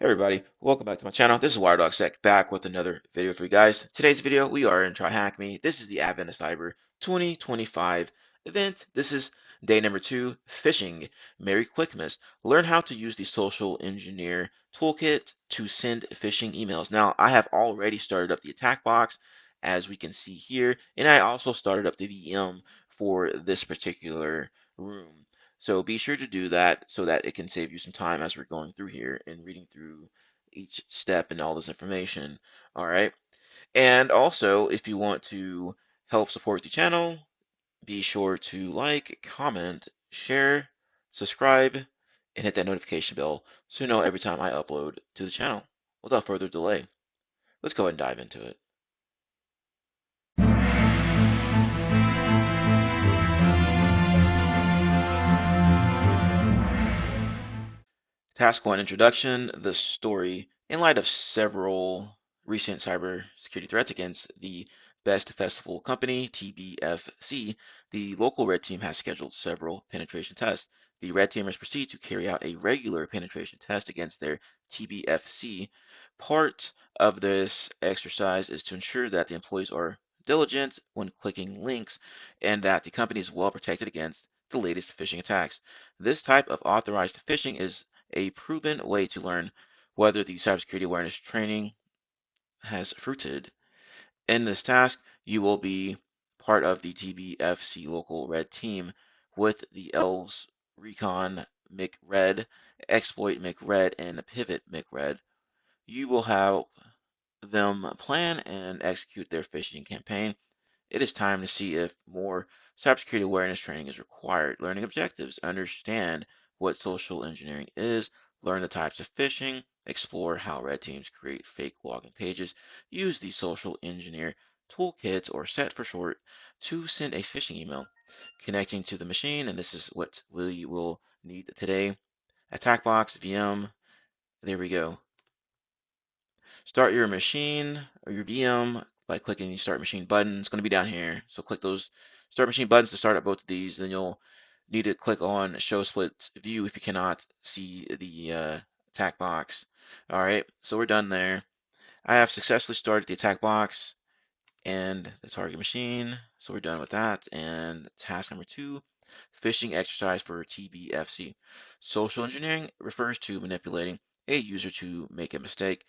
Hey everybody, welcome back to my channel. This is WireDogSec back with another video for you guys. Today's video, we are in TryHackMe. This is the Advent of Cyber 2025 event. This is day number 2, phishing. Merry Clickmas. Learn how to use the social engineer toolkit to send phishing emails. Now, I have already started up the attack box, as we can see here, and I also started up the VM for this particular room. So be sure to do that so that it can save you some time as we're going through here and reading through each step and all this information. All right. And also, if you want to help support the channel, be sure to like, comment, share, subscribe, and hit that notification bell so you know every time I upload to the channel. Without further delay, let's go ahead and dive into it. Task 1 Introduction, the story. In light of several recent cybersecurity threats against the Best Festival Company, TBFC, the local red team has scheduled several penetration tests. The red teamers proceed to carry out a regular penetration test against their TBFC. Part of this exercise is to ensure that the employees are diligent when clicking links and that the company is well protected against the latest phishing attacks. This type of authorized phishing is a proven way to learn whether the cybersecurity awareness training has fruited. In this task, you will be part of the TBFC local red team with the L's Recon McRed, Exploit McRed, and Pivot McRed. You will help them plan and execute their phishing campaign. It is time to see if more cybersecurity awareness training is required. Learning objectives, understand what social engineering is, learn the types of phishing, explore how red teams create fake login pages, use the social engineer toolkits or set for short to send a phishing email. Connecting to the machine, and this is what we will need today. Attack box, VM, there we go. Start your machine or your VM by clicking the Start Machine button. It's going to be down here. So click those Start Machine buttons to start up both of these. Then you'll need to click on Show Split View if you cannot see the attack box. All right, so we're done there. I have successfully started the attack box and the target machine. So we're done with that. And task number 2, phishing exercise for TBFC. Social engineering refers to manipulating a user to make a mistake.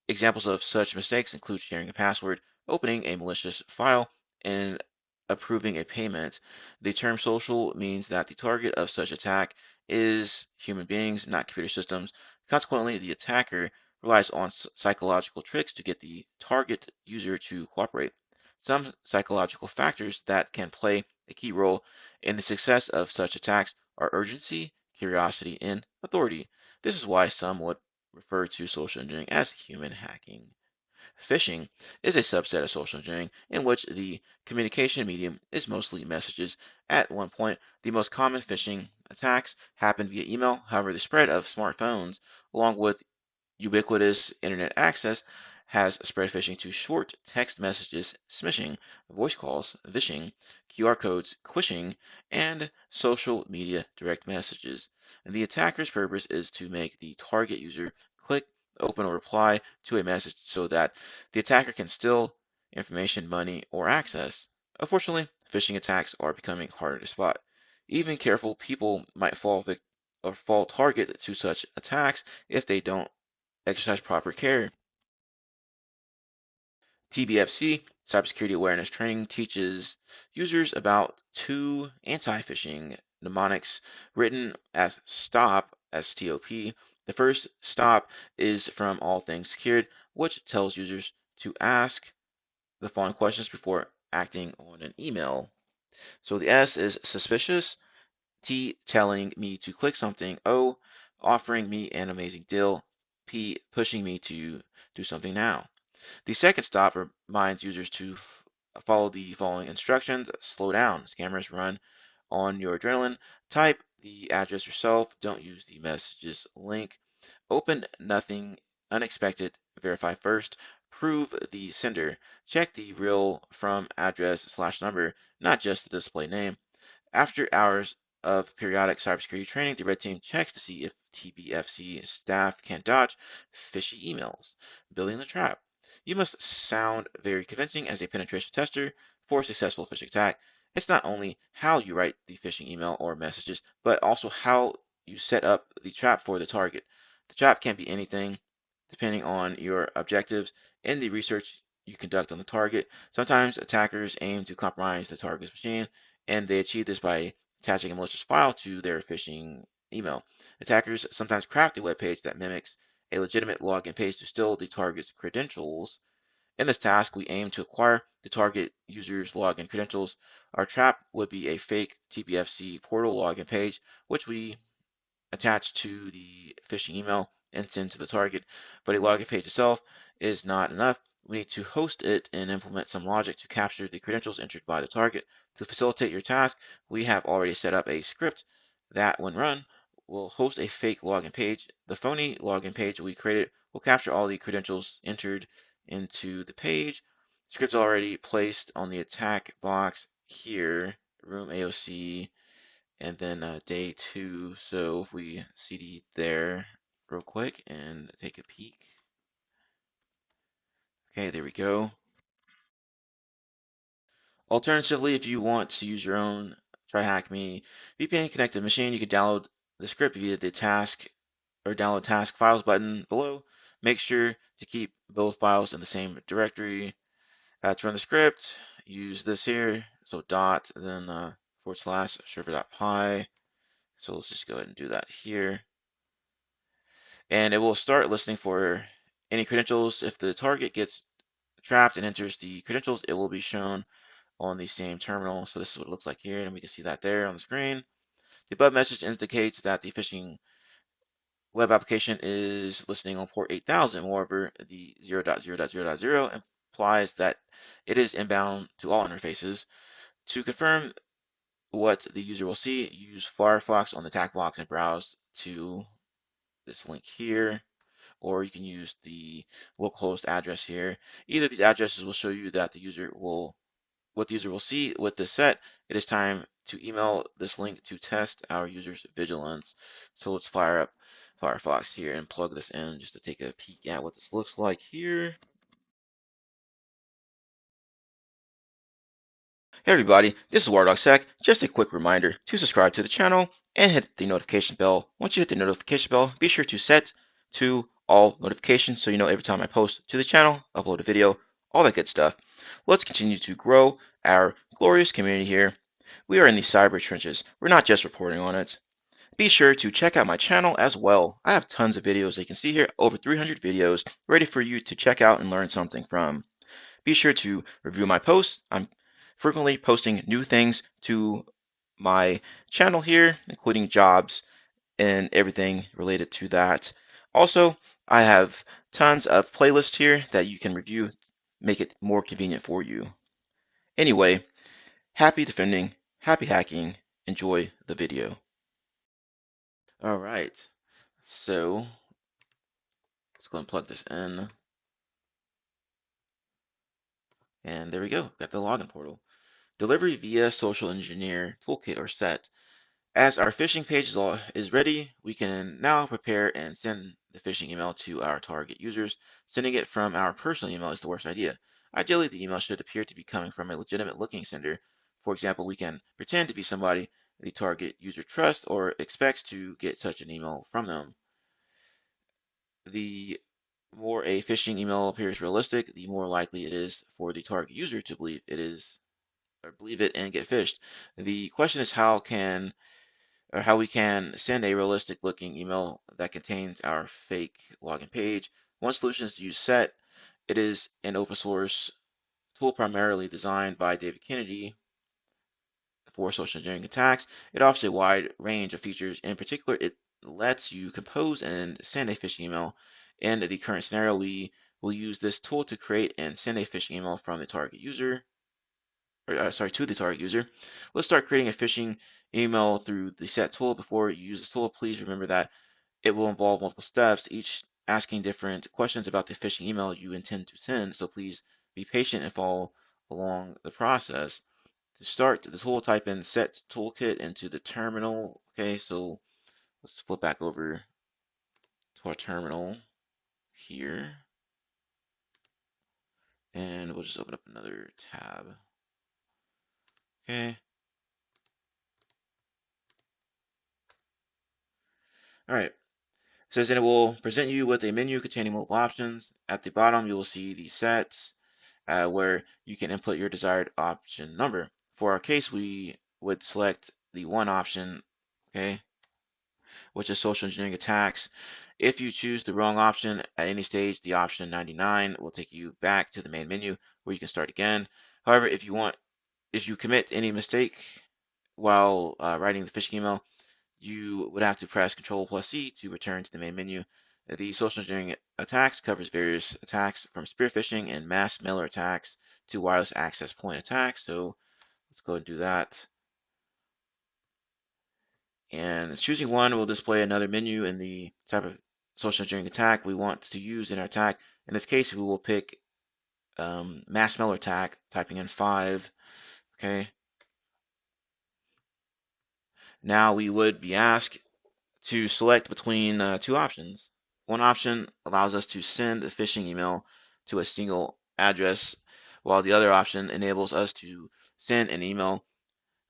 Examples of such mistakes include sharing a password, opening a malicious file, and approving a payment. The term social means that the target of such attack is human beings, not computer systems. Consequently, the attacker relies on psychological tricks to get the target user to cooperate. Some psychological factors that can play a key role in the success of such attacks are urgency, curiosity, and authority. This is why some would refer to social engineering as human hacking. Phishing is a subset of social engineering in which the communication medium is mostly messages. At one point, the most common phishing attacks happened via email. However, the spread of smartphones, along with ubiquitous internet access, has spread phishing to short text messages, smishing, voice calls, vishing, QR codes, quishing, and social media direct messages. And the attacker's purpose is to make the target user click, open, or reply to a message so that the attacker can steal information, money, or access. Unfortunately, phishing attacks are becoming harder to spot. Even careful people might fall target to such attacks if they don't exercise proper care. TBFC, Cybersecurity Awareness Training, teaches users about 2 anti-phishing mnemonics written as STOP, S-T-O-P. The first STOP is from All Things Secured, which tells users to ask the following questions before acting on an email. So the S is suspicious, T telling me to click something, O offering me an amazing deal, P pushing me to do something now. The second stop reminds users to follow the following instructions. Slow down. Scammers run on your adrenaline. Type the address yourself. Don't use the messages link. Open nothing unexpected. Verify first. Prove the sender. Check the real from address/number, not just the display name. After hours of periodic cybersecurity training, the red team checks to see if TBFC staff can dodge fishy emails. Building the trap. You must sound very convincing as a penetration tester for a successful phishing attack. It's not only how you write the phishing email or messages, but also how you set up the trap for the target. The trap can be anything depending on your objectives and the research you conduct on the target. Sometimes attackers aim to compromise the target's machine, and they achieve this by attaching a malicious file to their phishing email. Attackers sometimes craft a web page that mimics a legitimate login page to steal the target's credentials. In this task, we aim to acquire the target user's login credentials. Our trap would be a fake TBFC portal login page, which we attached to the phishing email and send to the target. But a login page itself is not enough. We need to host it and implement some logic to capture the credentials entered by the target. To facilitate your task, we have already set up a script that, when run, will host a fake login page. The phony login page we created will capture all the credentials entered into the page. Script already placed on the attack box here, room AOC, and then day 2. So if we cd there real quick and take a peek. Okay, there we go. Alternatively, if you want to use your own TryHackMe VPN connected machine, you can download the script via the task or download task files button below. Make sure to keep both files in the same directory. To run the script, use this here. So dot, then / server.py. So let's just go ahead and do that here. And it will start listening for any credentials. If the target gets trapped and enters the credentials, it will be shown on the same terminal. So this is what it looks like here, and we can see that there on the screen. The above message indicates that the phishing web application is listening on port 8000. Moreover, the 0.0.0.0 implies that it is inbound to all interfaces. To confirm what the user will see, use Firefox on the attack box and browse to this link here, or you can use the localhost address here. Either of these addresses will show you that what the user will see with this set. It is time to email this link to test our user's vigilance. So let's fire up Firefox here and plug this in just to take a peek at what this looks like here. Hey everybody, this is WireDogSec. Just a quick reminder to subscribe to the channel and hit the notification bell. Once you hit the notification bell, be sure to set to all notifications so you know every time I post to the channel, upload a video, all that good stuff. Let's continue to grow our glorious community here. We are in the cyber trenches. We're not just reporting on it. Be sure to check out my channel as well. I have tons of videos that you can see here, over 300 videos ready for you to check out and learn something from. Be sure to review my posts. I'm frequently posting new things to my channel here, including jobs and everything related to that. Also, I have tons of playlists here that you can review, make it more convenient for you. Anyway, happy defending, happy hacking. Enjoy the video. All right, so let's go and plug this in. And there we go, got the login portal. Delivery via social engineer toolkit or set. As our phishing page is ready, we can now prepare and send the phishing email to our target users. Sending it from our personal email is the worst idea. Ideally, the email should appear to be coming from a legitimate looking sender. For example, we can pretend to be somebody the target user trusts or expects to get such an email from them. The more a phishing email appears realistic, the more likely it is for the target user to believe it and get phished. The question is how we can send a realistic looking email that contains our fake login page. One solution is to use SET. It is an open source tool primarily designed by David Kennedy for social engineering attacks. It offers a wide range of features. In particular, it lets you compose and send a phishing email. In the current scenario, we will use this tool to create and send a phishing email from the target user, to the target user. Let's start creating a phishing email through the set tool. Before you use this tool, please remember that it will involve multiple steps, each asking different questions about the phishing email you intend to send. So please be patient and follow along the process. To start the tool, type in set toolkit into the terminal. Okay, so let's flip back over to our terminal here, and we'll just open up another tab. Okay. All right. It says then it will present you with a menu containing multiple options. At the bottom, you will see the sets where you can input your desired option number. For our case, we would select the one option, okay, which is social engineering attacks. If you choose the wrong option at any stage, the option 99 will take you back to the main menu where you can start again. However, if you commit any mistake while writing the phishing email, you would have to press Ctrl+C to return to the main menu. The social engineering attacks covers various attacks from spear phishing and mass mailer attacks to wireless access point attacks. So let's go and do that. And choosing one will display another menu in the type of social engineering attack we want to use in our attack. In this case, we will pick mass mailer attack, typing in 5. Okay. Now we would be asked to select between two options. One option allows us to send a phishing email to a single address, while the other option enables us to send an email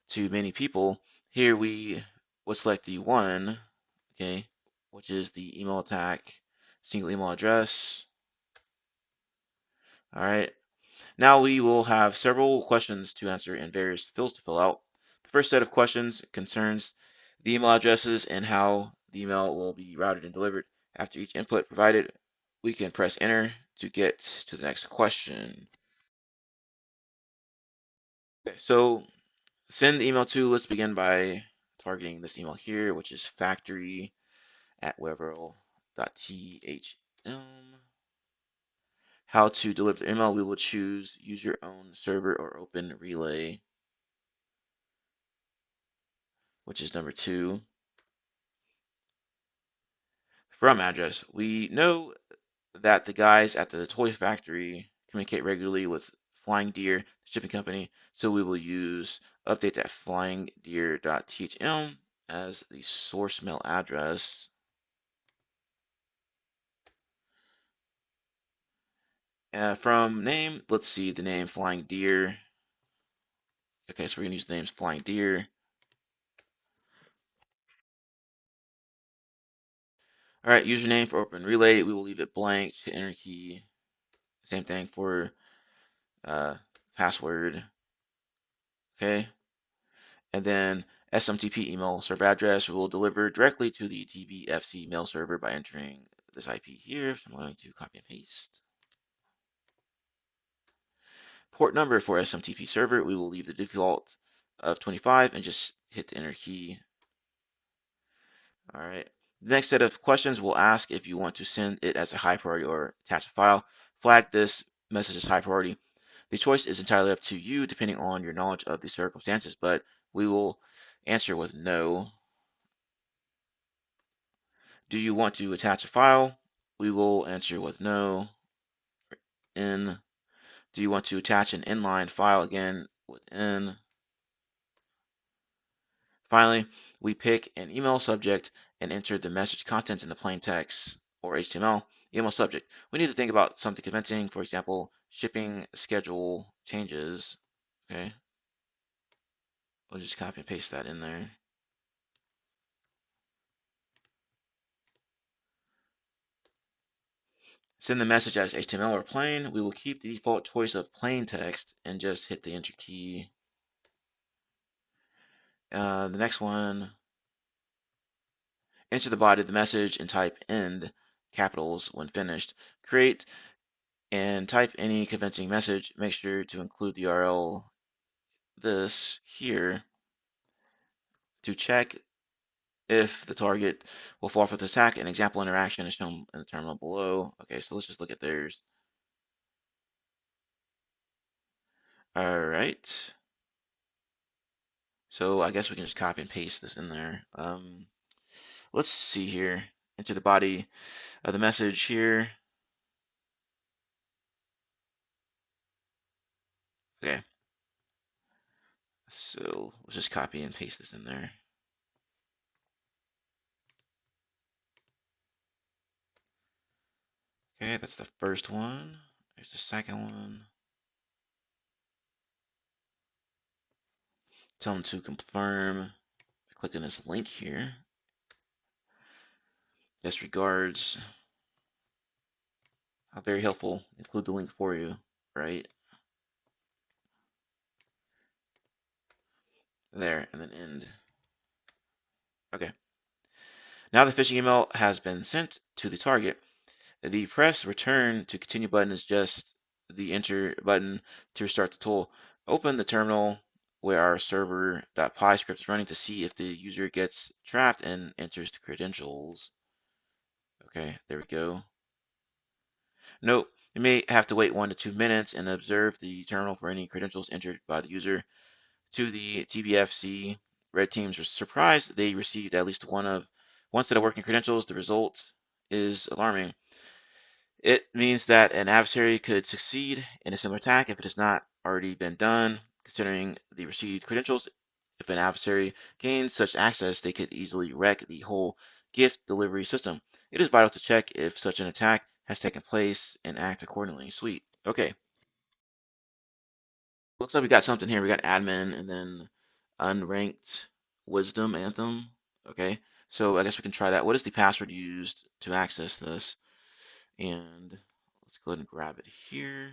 to many people. Here we would select the one, okay, which is the email attack, single email address. All right. Now we will have several questions to answer and various fields to fill out. The first set of questions concerns the email addresses and how the email will be routed and delivered. After each input provided, we can press enter to get to the next question. Okay, so send the email to, let's begin by targeting this email here, which is factory@webworld.thm. How to deliver the email, we will choose use your own server or open relay, which is number 2. From address, we know that the guys at the toy factory communicate regularly with Flying Deer, the shipping company, so we will use updates at flyingdeer.thm as the source mail address. From name, let's see the name Flying Deer. Okay, so we're gonna use the names Flying Deer. All right, username for Open Relay, we will leave it blank. Hit enter key. Same thing for password. Okay, and then SMTP email server address we will deliver directly to the TBFC mail server by entering this IP here. So I'm going to copy and paste. Port number for SMTP server, we will leave the default of 25 and just hit the enter key. All right. The next set of questions will ask if you want to send it as a high priority or attach a file. Flag this message as high priority. The choice is entirely up to you depending on your knowledge of the circumstances, but we will answer with no. Do you want to attach a file? We will answer with no. N. Do you want to attach an inline file? Again, with N. Finally, we pick an email subject and enter the message contents in the plain text or HTML. Email subject. We need to think about something convincing. For example, shipping schedule changes. Okay. We'll just copy and paste that in there. Send the message as HTML or plain. We will keep the default choice of plain text and just hit the enter key. The next one, enter the body of the message and type end capitals when finished. Create and type any convincing message. Make sure to include the URL this here to check if the target will fall for the attack. An example interaction is shown in the terminal below. Okay, so let's just look at theirs. All right. So I guess we can just copy and paste this in there. Let's see here. Enter the body of the message here. Okay. So let's just copy and paste this in there. Okay, that's the first one. There's the second one. Tell them to confirm. Click on this link here. Best regards. How very helpful. Include the link for you, right? There, and then end. Okay. Now the phishing email has been sent to the target. The press return to continue button is just the enter button to restart the tool. Open the terminal where our server.py script is running to see if the user gets trapped and enters the credentials. Okay, there we go. Note, you may have to wait 1 to 2 minutes and observe the terminal for any credentials entered by the user. To the TBFC, red teams were surprised they received at least one set of working credentials. The result is alarming. It means that an adversary could succeed in a similar attack if it has not already been done. Considering the received credentials, if an adversary gains such access, they could easily wreck the whole gift delivery system. It is vital to check if such an attack has taken place and act accordingly. Sweet. Okay. Looks like we got something here. We got admin and then unranked wisdom anthem. Okay. So I guess we can try that. What is the password used to access this? And let's go ahead and grab it here.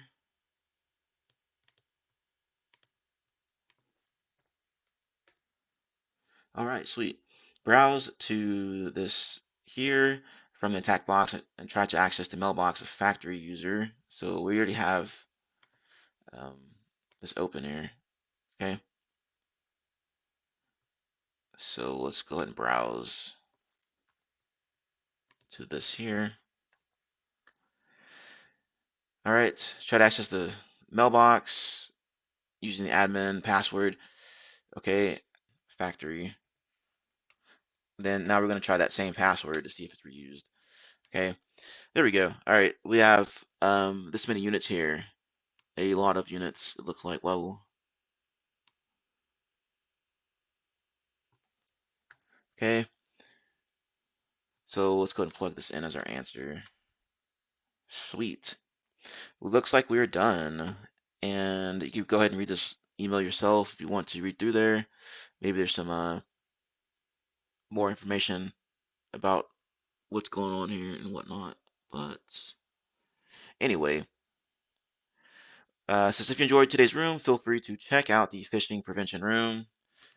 All right, sweet. Browse to this here from the attack box and try to access the mailbox of factory user. So we already have um, this open here. Okay. So let's go ahead and browse to this here. All right, try to access the mailbox using the admin password. Okay, factory. Then now we're going to try that same password to see if it's reused. Okay, there we go. All right, we have this many units here. A lot of units, it looks like. Whoa. Okay, so let's go ahead and plug this in as our answer. Sweet. Looks like we're done. And you can go ahead and read this email yourself if you want to read through there. Maybe there's some more information about what's going on here and whatnot. But anyway, since if you enjoyed today's room, feel free to check out the phishing prevention room,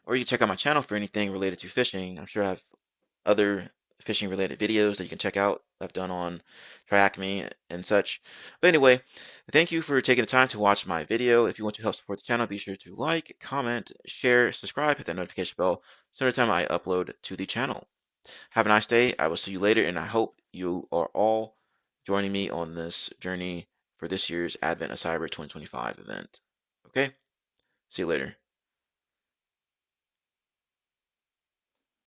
or you can check out my channel for anything related to phishing. I'm sure I have other phishing related videos that you can check out I've done on TryHackMe and such. But anyway, thank you for taking the time to watch my video. If you want to help support the channel, be sure to like, comment, share, subscribe, hit that notification bell so every time I upload to the channel. Have a nice day. I will see you later, and I hope you are all joining me on this journey for this year's Advent of Cyber 2025 event. Okay? See you later.